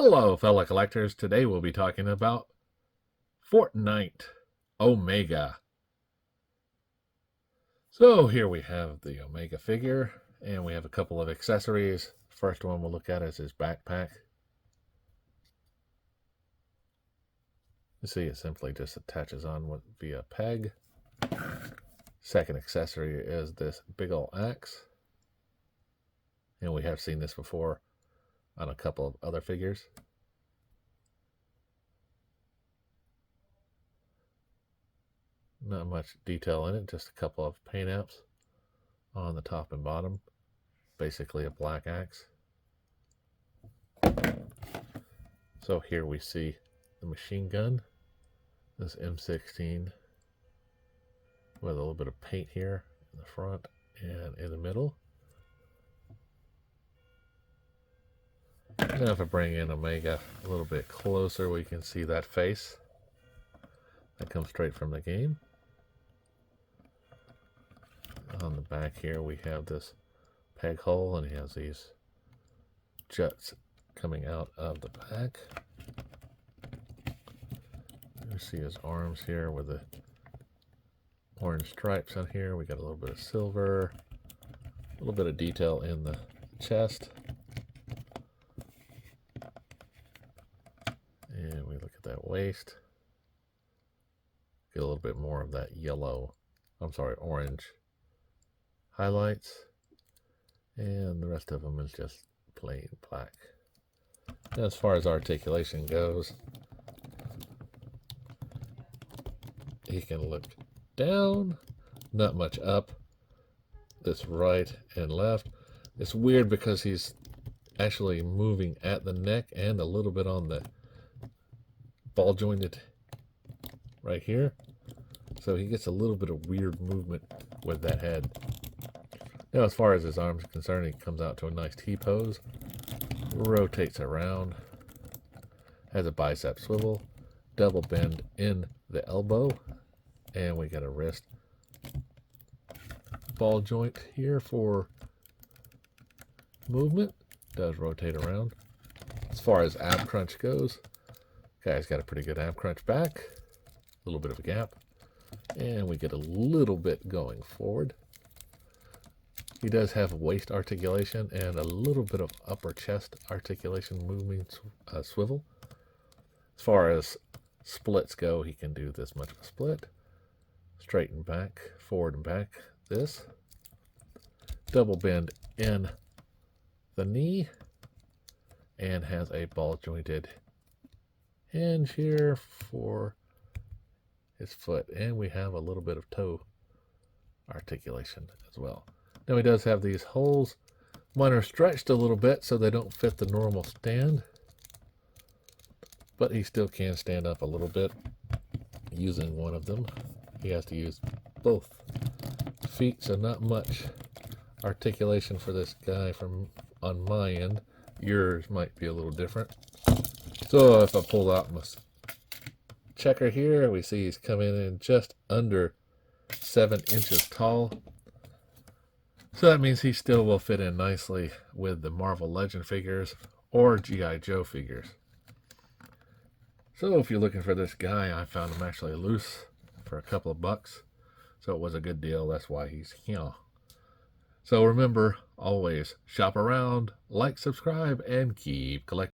Hello, fellow collectors. Today we'll be talking about Fortnite Omega. So here we have the Omega figure, and we have a couple of accessories. First one we'll look at is his backpack. You see it simply just attaches on via peg. Second accessory is this big ol' axe. And we have seen this before on a couple of other figures. Not much detail in it, just a couple of paint apps on the top and bottom. Basically a black axe. So here we see the machine gun, this M16 with a little bit of paint here in the front and in the middle. Now if I bring in Omega a little bit closer, we can see that face that comes straight from the game. On the back here we have this peg hole, and he has these juts coming out of the back. You see his arms here with the orange stripes on here. We got a little bit of silver, a little bit of detail in the chest. And we look at that waist. Get a little bit more of that orange highlights. And the rest of them is just plain black. As far as articulation goes, he can look down, not much up. This right and left. It's weird because he's actually moving at the neck and a little bit on the ball jointed right here. So he gets a little bit of weird movement with that head. Now as far as his arms are concerned, he comes out to a nice T-pose. Rotates around. Has a bicep swivel. Double bend in the elbow. And we got a wrist ball joint here for movement. Does rotate around. As far as ab crunch goes, guy's got a pretty good ab crunch back. A little bit of a gap. And we get a little bit going forward. He does have waist articulation and a little bit of upper chest articulation moving swivel. As far as splits go, he can do this much of a split. Straight and back, forward and back, this. Double bend in the knee. And has a ball jointed hinge here for his foot. And we have a little bit of toe articulation as well. Now he does have these holes. Mine are stretched a little bit so they don't fit the normal stand. But he still can stand up a little bit using one of them. He has to use both feet, so not much articulation for this guy from on my end. Yours might be a little different. So if I pull out my checker here, we see he's coming in just under 7 inches tall. So that means he still will fit in nicely with the Marvel Legend figures or G.I. Joe figures. So if you're looking for this guy, I found him actually loose for a couple of bucks. So it was a good deal. That's why he's here. So remember, always shop around, like, subscribe, and keep collecting.